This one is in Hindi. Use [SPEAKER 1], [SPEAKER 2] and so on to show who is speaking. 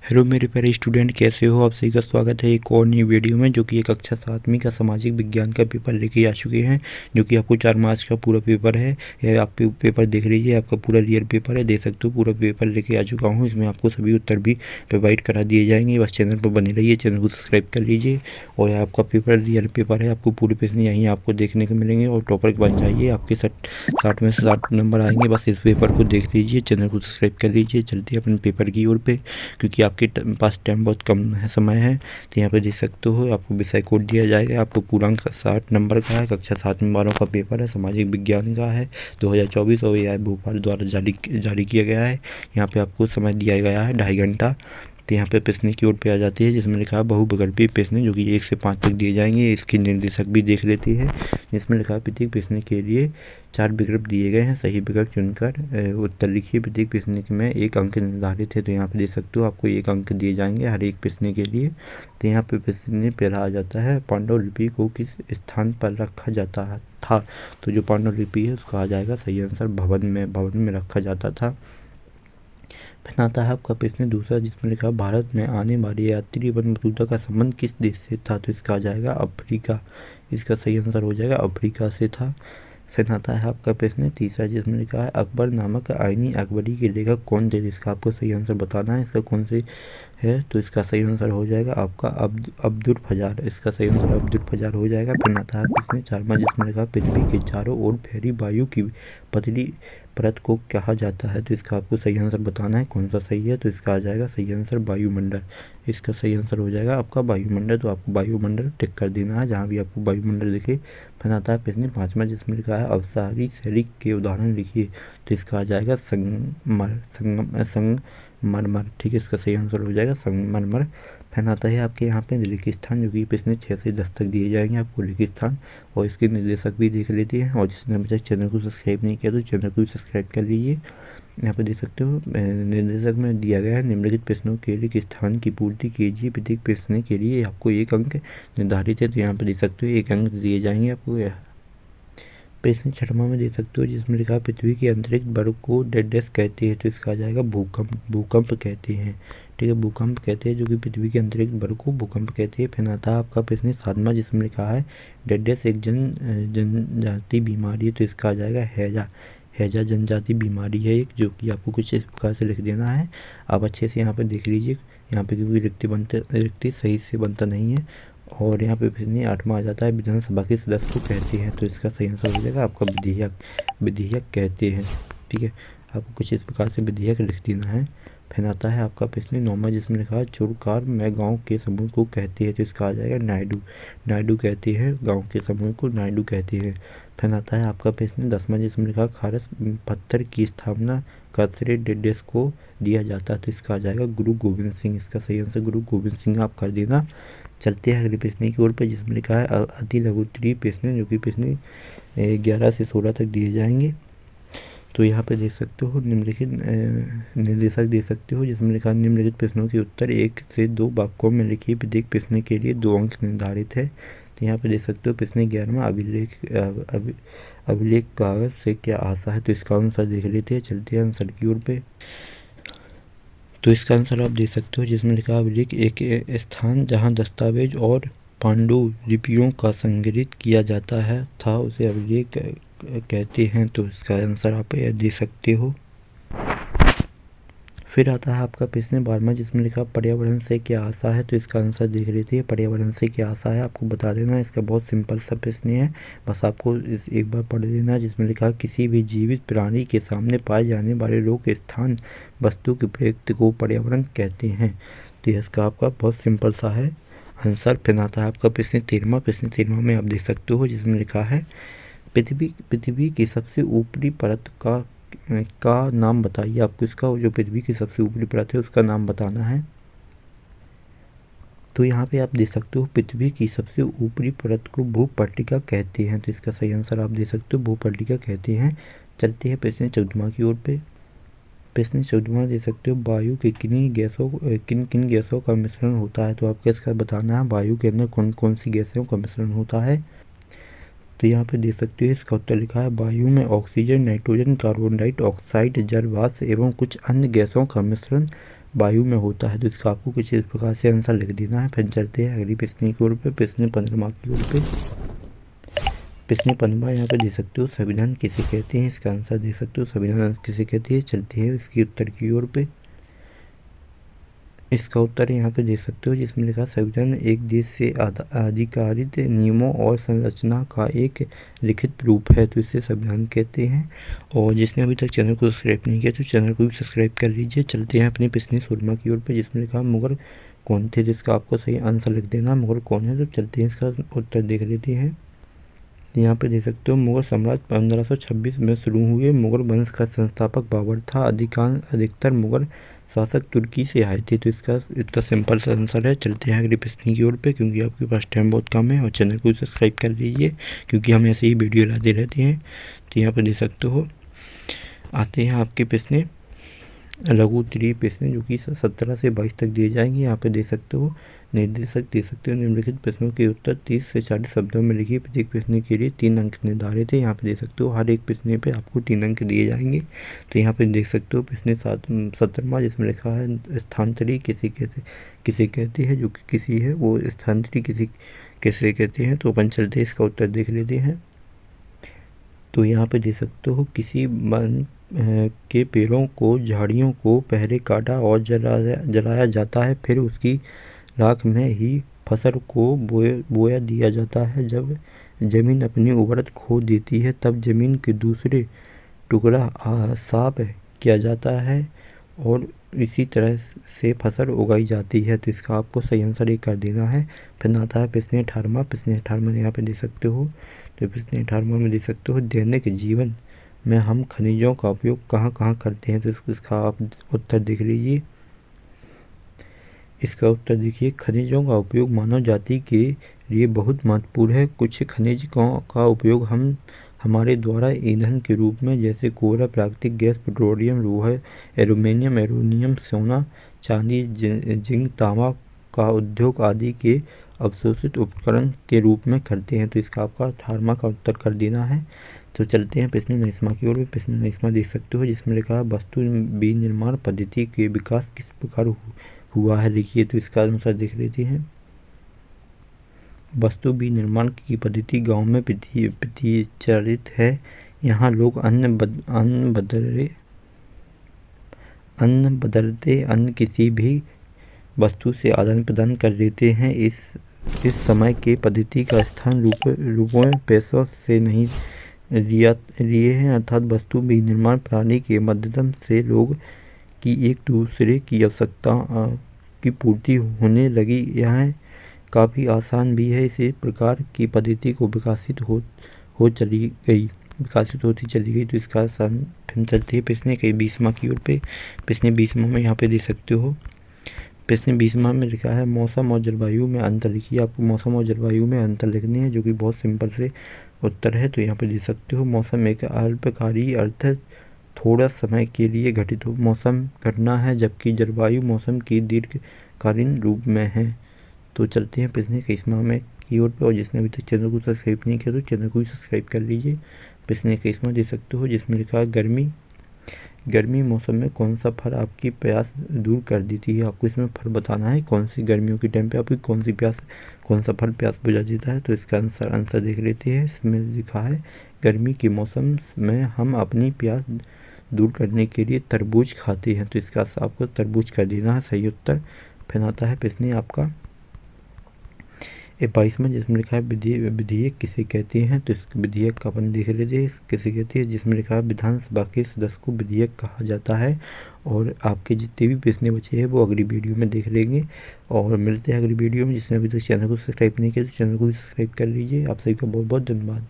[SPEAKER 1] हेलो मेरे प्यारे स्टूडेंट, कैसे हो आप? सभी का स्वागत है एक और नई वीडियो में, जो कि एक कक्षा 7वीं का सामाजिक विज्ञान का पेपर लेके आ चुके हैं, जो कि आपको 4 मार्च का पूरा पेपर है। ये आप पेपर देख लीजिए, आपका पूरा रियल पेपर है, देख सकते हो पूरा पेपर लेके आ चुका हूँ। इसमें आपको सभी उत्तर भी प्रोवाइड करा दिए जाएंगे। बस चैनल पर बने रहिए, चैनल को सब्सक्राइब कर लीजिए। और आपका पेपर रियल पेपर है, आपको पूरे प्रश्न यहीं आपको देखने को मिलेंगे और टॉपर बन जाइए। आपके 60 में से 60 नंबर आएंगे। बस इस पेपर को देख लीजिए, चैनल को सब्सक्राइब कर लीजिए। चलते हैं अपने पेपर की ओर पे, क्योंकि आपके पास टाइम बहुत कम है, समय है। तो यहाँ पे देख सकते हो आपको विषय कोड दिया जाएगा। आपको पूर्णांक 60 नंबर का है, कक्षा 7 में वालों का पेपर है, सामाजिक विज्ञान का है, 2024 और AI भोपाल द्वारा जारी किया गया है। यहाँ पे आपको समय दिया गया है 2.5 घंटा। तो यहाँ पे प्रश्न की ओर पे आ जाती है, जिसमें लिखा है बहुविकल्पी प्रश्न, जो कि 1 से 5 तक दिए जाएंगे। इसकी निर्देशक भी देख लेती है, जिसमें लिखा है प्रत्येक प्रश्न के लिए 4 विकल्प दिए गए हैं, सही विकल्प चुनकर उत्तर लिखिए। प्रत्येक प्रश्न में 1 अंक निर्धारित है। तो यहाँ पे देख सकते हो आपको 1 अंक दिए जाएंगे हर एक प्रश्न के लिए। तो यहाँ पे प्रश्न पहला आ जाता है, पांडुलिपि को किस स्थान पर रखा जाता था? तो जो पांडुलिपि है उसका आ जाएगा सही आंसर भवन में रखा जाता था। फिर आता है आपका प्रश्न दूसरा, जिसमें लिखा भारत में आने वाले यात्री वन मसूदा का संबंध किस देश से था? तो इसका आ जाएगा अफ्रीका। इसका सही आंसर हो जाएगा अफ्रीका से था। फिर आता है आपका प्रश्न तीसरा, जिसमें लिखा है अकबर नामक आईनी अकबरी के लेखक कौन थे? इसका आपको सही आंसर बताना है, इसका कौन से है। तो इसका सही आंसर हो जाएगा आपका अब्दुल फजार। इसका सही आंसर अब्दुल फजार हो जाएगा। फिर आता है प्रश्न चारमा, जिसमें लिखा पृथ्वी के चारों ओर फैली वायु की पतली परत को कहा जाता है? तो इसका आपको सही आंसर बताना है, कौन सा सही है। तो इसका आ जाएगा सही आंसर वायुमंडल। इसका सही आंसर हो जाएगा आपका वायुमंडल। तो आपको वायुमंडल टिक कर देना है जहाँ भी आपको वायुमंडल दिखे। फिर आता है प्रश्न पाँचवा, जिसमें लिखा है अवसारी शैली के उदाहरण लिखिए। तो इसका आ जाएगा संगमरमर। ठीक है, इसका सही आंसर हो जाएगा संगमरमर। फिर आता है आपके यहाँ पे रेगिस्तान, जो कि प्रश्न 6 से 10 तक दिए जाएंगे आपको रेगिस्तान, और इसके निर्देशक भी देख लेते हैं। और जिसने अभी तक चैनल को सब्सक्राइब नहीं किया तो चैनल को भी सब्सक्राइब कर लीजिए। यहाँ पे देख सकते हो निर्देशक में दिया गया है, निम्नलिखित प्रश्नों के लिए स्थान की पूर्ति कीजिए। प्रत्येक प्रश्न के लिए आपको 1 अंक निर्धारित है। तो यहाँ पे देख सकते हो 1 अंक दिए जाएंगे आपको। प्रश्न छठवां में देख सकते हो, जिसमें लिखा पृथ्वी के अंतरिक्ष वर्ग को डैश कहते हैं? तो इसका आ जाएगा भूकंप कहते हैं। ठीक है, भूकंप कहते हैं, जो कि पृथ्वी के अंतरिक्ष वर्ग को भूकंप कहते हैं। फिर आता है आपका प्रश्न सातवां, जिसमें लिखा है डैश एक जनजाति बीमारी है? तो इसका आ जाएगा हैजा। हैजा जनजाति बीमारी है एक, जो कि आपको कुछ इस प्रकार से लिख देना है। आप अच्छे से यहाँ पे देख लीजिए, यहाँ पे क्योंकि रिक्ति सही से बनता नहीं है। और यहाँ पे प्रश्न 8वां आ जाता है, विधानसभा के सदस्य को कहते हैं? तो इसका सही आंसर हो जाएगा आपका विधेयक कहते हैं। ठीक है, आपको कुछ इस प्रकार से विधेयक लिख देना है। फिर आता है आपका प्रश्न 9वां, जिसमें लिखा है चुरकार में गाँव के समूह को कहते हैं? तो इसका आ जाएगा नायडू कहते हैं, गाँव के समूह को नायडू कहते हैं। फिर आता है आपका प्रश्न 10वां, जिसमें लिखा खारस पत्थर की स्थापना का श्रेय डेडेस को दिया जाता है? तो इसका आ जाएगा गुरु गोविंद सिंह। इसका सही आंसर गुरु गोविंद सिंह आप कर देना। चलते हैं अगले प्रश्न की ओर पे, जिसमें लिखा है अति लघु उत्तरीय प्रश्न, जो कि प्रश्न 11 से 16 तक दिए जाएंगे। तो यहाँ पे देख सकते हो निम्नलिखित निर्देशक देख सकते हो, जिसमें लिखा निम्नलिखित प्रश्नों के उत्तर 1 से 2 वाक्यों में लिखिए। प्रत्येक प्रश्न के लिए 2 अंक निर्धारित है। तो यहाँ पे देख सकते हो प्रश्न 11वां, अभिलेख कागज से क्या आशा है? तो इसका आंसर देख लेते हैं। चलते हैं आंसर की ओर पे। तो इसका आंसर आप देख सकते हो, जिसमें लिखा अभिलेख एक स्थान जहां दस्तावेज और पांडुलिपियों का संग्रहित किया जाता है था, उसे अभिलेख कहते हैं। तो इसका आंसर आप दे सकते हो। फिर आता है आपका प्रश्न 12वां, जिसमें लिखा पर्यावरण से क्या आशा है? तो इसका आंसर देख लेते हैं। पर्यावरण से क्या आशा है आपको बता देना है। इसका बहुत सिंपल सा प्रश्न है, बस आपको एक बार पढ़ लेना। जिसमें लिखा किसी भी जीवित प्राणी के सामने पाए जाने वाले लोग स्थान वस्तु के प्रयुक्त को पर्यावरण कहते हैं। तो इसका आपका बहुत सिंपल सा है आंसर। फिर आता है आपका प्रश्न 13वां। प्रश्न 13वां में आप देख सकते हो, जिसमें लिखा है पृथ्वी की सबसे ऊपरी परत का नाम बताइए। आपको इसका जो पृथ्वी की सबसे ऊपरी परत है उसका नाम बताना है। तो यहाँ पे आप देख सकते हो पृथ्वी की सबसे ऊपरी परत को भूपट्टिका कहते हैं। तो इसका सही आंसर आप देख सकते हो भूपट्टिका कहते हैं। चलते हैं प्रश्न 14वां की ओर पे। प्रश्न 14वां देख सकते हो, वायु के किन किन गैसों का मिश्रण होता है? तो आपको इसका बताना है वायु के अंदर कौन कौन सी गैसों का मिश्रण होता है। तो यहाँ पे देख सकते हो इसका उत्तर लिखा है वायु में ऑक्सीजन, नाइट्रोजन, कार्बन डाइऑक्साइड, जल वाष्प एवं कुछ अन्य गैसों का मिश्रण वायु में होता है। तो इसका आपको कुछ इस प्रकार से आंसर लिख देना है। फिर चलते हैं अगली प्रश्न की ओर पे। प्रश्न 15वां की ओर पे। प्रश्न 15वां यहाँ पे दे सकते हो, संविधान किसे कहते हैं? इसका आंसर दे सकते हो, संविधान किसे कहते हैं। चलते हैं इसके उत्तर की ओर पे। इसका उत्तर यहाँ पे दे सकते हो, जिसमें लिखा संविधान एक देश से अधिकारित नियमों और संरचना का एक लिखित रूप है, तो इसे संविधान कहते हैं। और जिसने अभी तक चैनल को सब्सक्राइब नहीं किया तो चैनल को भी सब्सक्राइब कर लीजिए। चलते हैं अपनी प्रश्न 16 की ओर पे, जिसमें लिखा मुगल कौन थे? जिसका आपको सही आंसर लिख देना, मुगल कौन है। तो चलते हैं इसका उत्तर देख लेते हैं। यहाँ पे देख सकते हो, मुगल साम्राज्य 1526 में शुरू हुए। मुगल वंश का संस्थापक बाबर था। अधिकतर मुगल शासक तुर्की से आए थे। तो इसका इतना सिंपल सा आंसर है। चलते हैं अगली प्रश्न की ओर पे, क्योंकि आपके पास टाइम बहुत कम है। और चैनल को सब्सक्राइब कर लीजिए, क्योंकि हम ऐसे ही वीडियो लाते रहते हैं। तो यहाँ पे देख सकते हो, आते हैं आपके प्रश्न लघु उत्तरीय प्रश्न, जो कि 17 से 22 तक दिए जाएंगे। यहाँ पे देख सकते हो, निर्देशक दे सकते हो, निम्नलिखित प्रश्नों के उत्तर 30 से 40 शब्दों में लिखिए। प्रत्येक प्रश्न के लिए 3 अंक निर्धारित है। यहाँ पे देख सकते हो, हर एक प्रश्न पे आपको 3 अंक दिए जाएंगे। तो यहाँ पे देख सकते हो प्रश्न 17वां, जिसमें लिखा है स्थानांतरी किसे कहते हैं, जो कि किसी है वो स्थानांतरी किसे कहते हैं। तो अपन चलते इसका उत्तर देख लेते हैं। तो यहाँ पे देख सकते हो, किसी वन के पेड़ों को, झाड़ियों को पहले काटा और जलाया जाता है, फिर उसकी राख में ही फसल को बोया दिया जाता है। जब जमीन अपनी उर्वरता खो देती है, तब जमीन के दूसरे टुकड़ा साफ किया जाता है और इसी तरह से फसल उगाई जाती है। तो इसका आपको सही आंसर ये कर देना है। फिर आता है प्रश्न 18वां। प्रश्न 18वां यहाँ पे दे सकते हो। तो प्रश्न 18वां में देख सकते हो, दैनिक जीवन में हम खनिजों का उपयोग कहाँ कहाँ करते हैं। तो इसका आप उत्तर देख लीजिए। इसका उत्तर देखिए, खनिजों का उपयोग मानव जाति के लिए बहुत महत्वपूर्ण है। कुछ खनिजों का उपयोग हम हमारे द्वारा ईंधन के रूप में, जैसे कोयला, प्राकृतिक गैस, पेट्रोलियम, लोहा, एल्यूमीनियम, सोना, चांदी, जिंक, तांबा का उद्योग आदि के अवशोषित उपकरण के रूप में करते हैं। तो इसका आपका 18वां का उत्तर कर देना है। तो चलते हैं प्रश्न 19वां की ओर। प्रश्न 19वां देख सकते हो, जिसमें लिखा है वस्तु विनिर्माण पद्धति के विकास किस प्रकार हुआ है, लिखिए। तो इसका आंसर देख लेते हैं। वस्तु विनिर्माण की पद्धति गांव में प्रचलित है। यहाँ लोग अन्न बदलते अन्न किसी भी वस्तु से आदान प्रदान कर देते हैं। इस समय के पद्धति का स्थान रुपयों पैसों से नहीं लिए हैं, अर्थात वस्तु विनिर्माण प्रणाली के माध्यम से लोग की एक दूसरे की आवश्यकता की पूर्ति होने लगी। यह काफ़ी आसान भी है। इसी प्रकार की पद्धति को विकसित होती चली गई। तो इसका फिर चलते हैं प्रश्न 20वां की ओर पे। प्रश्न 20वां में यहाँ पे देख सकते हो, प्रश्न 20वां में लिखा है मौसम और जलवायु में अंतर लिखिए। आपको मौसम और जलवायु में अंतर लिखने हैं, जो कि बहुत सिंपल से उत्तर है। तो यहाँ पे देख सकते हो, मौसम एक अल्पकारी अर्थ थोड़ा समय के लिए घटित मौसम घटना है, जबकि जलवायु मौसम की दीर्घकालीन रूप में है। तो चलते हैं प्रश्न 21वां में की ओर पे। और जिसने अभी तक चैनल को सब्सक्राइब नहीं किया तो चैनल को भी सब्सक्राइब कर लीजिए। प्रश्न 21वां दे सकते हो, जिसमें लिखा है गर्मी मौसम में कौन सा फल आपकी प्यास दूर कर देती है। आपको इसमें फल बताना है, कौन सी गर्मियों के टाइम पे आपकी कौन सा फल प्यास बुझा देता है। तो इसका आंसर देख लेते हैं। इसमें लिखा है, गर्मी के मौसम में हम अपनी प्यास दूर करने के लिए तरबूज खाते हैं। तो इसका आपको तरबूज कर देना है सही उत्तर। फिर आता है प्रश्न आपका 22 में, जिसमें लिखा है विधेयक किसे कहते हैं। तो इस विधेयक का अपन देख लीजिए किसे कहते हैं। जिसमें लिखा है विधानसभा के सदस्य को विधेयक कहा जाता है। और आपके जितने भी प्रश्न बचे हैं वो अगली वीडियो में देख लेंगे। और मिलते हैं अगली वीडियो में। जिसने अभी तक चैनल को सब्सक्राइब नहीं किया तो चैनल को भी सब्सक्राइब कर लीजिए। आप सभी का बहुत बहुत धन्यवाद।